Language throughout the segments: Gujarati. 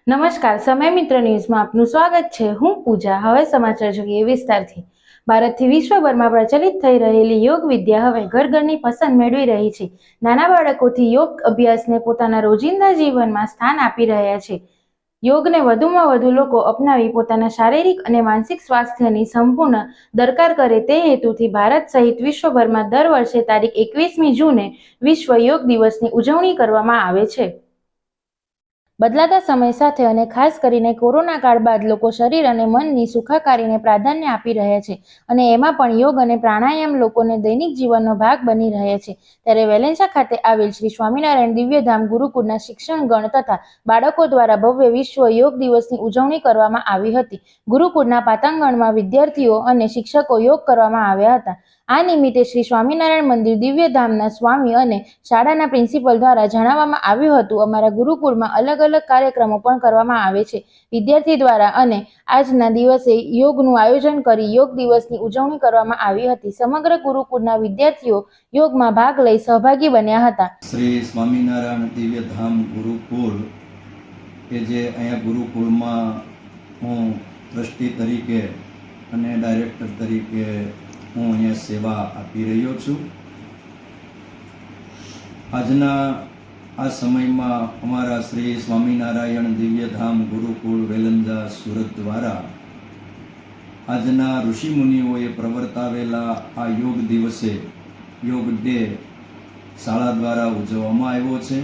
નમસ્કાર, સમય મિત્ર ન્યૂઝમાં આપનું સ્વાગત છે। હું પૂજા। હવે સમાચાર જોઈએ વિસ્તારથી। ભારતથી વિશ્વભરમાં પ્રચલિત થઈ રહેલી યોગ વિદ્યા હવે ઘર ઘરની પસંદ મેળવી રહી છે। નાના બાળકોથી યોગ અભ્યાસને પોતાના રોજિંદા જીવનમાં સ્થાન આપી રહ્યા છે। યોગને વધુમાં વધુ લોકો અપનાવી પોતાના શારીરિક અને માનસિક સ્વાસ્થ્યની સંપૂર્ણ દરકાર કરે તે હેતુથી ભારત સહિત વિશ્વભરમાં દર વર્ષે તારીખ 21મી જૂને વિશ્વ યોગ દિવસની ઉજવણી કરવામાં આવે છે। બદલાતા સમય સાથે અને ખાસ કરીને કોરોના કાળ બાદ લોકો શરીર અને મનની સુખાકારીને પ્રાધાન્ય આપી રહ્યા છે અને એમાં પણ યોગ અને પ્રાણાયામ લોકોને દૈનિક જીવનનો ભાગ બની રહ્યા છે। ત્યારે વેલેન્સા ખાતે આવેલ શ્રી સ્વામિનારાયણ દિવ્યધામ ગુરુકુળના શિક્ષણગણ તથા બાળકો દ્વારા ભવ્ય વિશ્વ યોગ દિવસની ઉજવણી કરવામાં આવી હતી। ગુરુકુળના પાતાંગણમાં વિદ્યાર્થીઓ અને શિક્ષકો યોગ કરવામાં આવ્યા હતા। આ નિમિત્તે શ્રી સ્વામિનારાયણ મંદિર દિવ્યધામના સ્વામી અને શાળાના પ્રિન્સિપલ દ્વારા જણાવવામાં આવ્યું હતું, અમારા ગુરુકુળમાં અલગ અલગ કાર્યક્રમો પણ કરવામાં આવે છે। વિદ્યાર્થી દ્વારા અને આજના દિવસે યોગનું આયોજન કરી યોગ દિવસની ઉજવણી કરવામાં આવી હતી। સમગ્ર ગુરુકુળના વિદ્યાર્થીઓ યોગમાં ભાગ લઈ સહભાગી બન્યા હતા। શ્રી સ્વામિનારાયણ દિવ્યધામ ગુરુકુળ કે જે અહીંયા ગુરુકુળમાં હું ટ્રસ્ટી તરીકે અને ડાયરેક્ટર તરીકે હું અહીંયા સેવા આપી રહ્યો છું। આજના આ સમયમાં અમારા શ્રી સ્વામિનારાયણ દિવ્યધામ ગુરુકુળ વેલંજા સુરત દ્વારા આજના ઋષિમુનિઓએ પ્રવર્તાવેલા આ યોગ દિવસે યોગ ડે શાળા દ્વારા ઉજવવામાં આવ્યો છે।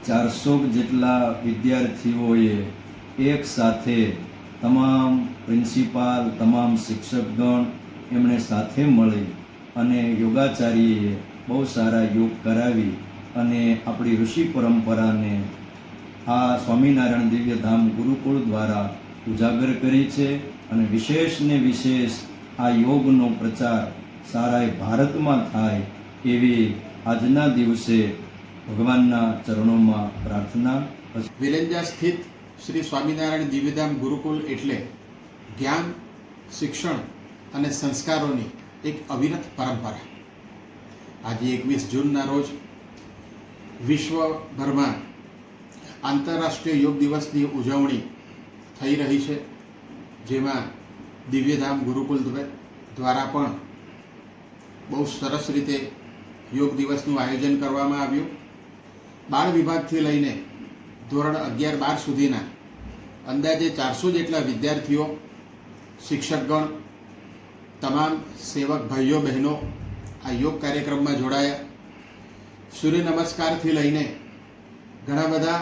400 જેટલા વિદ્યાર્થીઓએ એક સાથે તમામ પ્રિન્સિપાલ, તમામ શિક્ષકગણ એમણે સાથે મળી અને યોગાચાર્યએ બહુ સારા યોગ કરાવી અને આપણી ઋષિ પરંપરાને આ સ્વામિનારાયણ દિવ્યધામ ગુરુકુળ દ્વારા ઉજાગર કરી છે અને વિશેષને વિશેષ આ યોગનો પ્રચાર સારા ભારતમાં થાય એવી આજના દિવસે ભગવાનના ચરણોમાં પ્રાર્થના। વેલેન્જા સ્થિત શ્રી સ્વામિનારાયણ દિવ્યધામ ગુરુકુલ એટલે જ્ઞાન, શિક્ષણ અને સંસ્કારોની એક અવિરત પરંપરા। આજે 21 જૂનના રોજ વિશ્વભરમાં આંતરરાષ્ટ્રીય યોગ દિવસની ઉજવણી થઈ રહી છે, જેમાં દિવ્યધામ ગુરુકુલ દ્વારા પણ બહુ સરસ રીતે યોગ દિવસનું આયોજન કરવામાં આવ્યું। બાળ વિભાગથી લઈને ધોરણ 11-12 સુધીના અંદાજે 400 જેટલા વિદ્યાર્થીઓ, શિક્ષકગણ, તમામ સેવક ભાઈઓ બહેનો આ યોગ કાર્યક્રમમાં જોડાયા। સૂર્ય નમસ્કારથી લઈને ઘણા બધા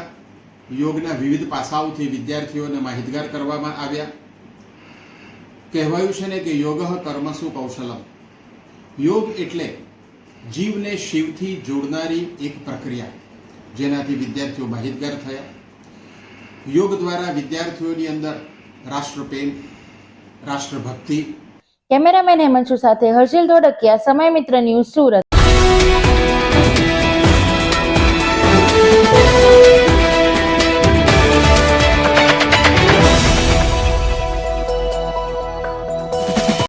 યોગના વિવિધ પાસાઓથી વિદ્યાર્થીઓને માહિતગાર કરવામાં આવ્યા। કહેવાયું છે ને કે યોગઃ કર્મસુ કૌશલમ। યોગ એટલે જીવને શિવથી જોડનારી એક પ્રક્રિયા, જેનાથી વિદ્યાર્થીઓ માહિતગાર થયા। યોગ દ્વારા વિદ્યાર્થીઓની અંદર રાષ્ટ્રપ્રેમ, રાષ્ટ્રભક્તિ। કેમેરામેન હેમાંશુ સાથે હર્ષિલ ધોળકિયા, સમય મિત્ર ન્યૂઝ, સુરત।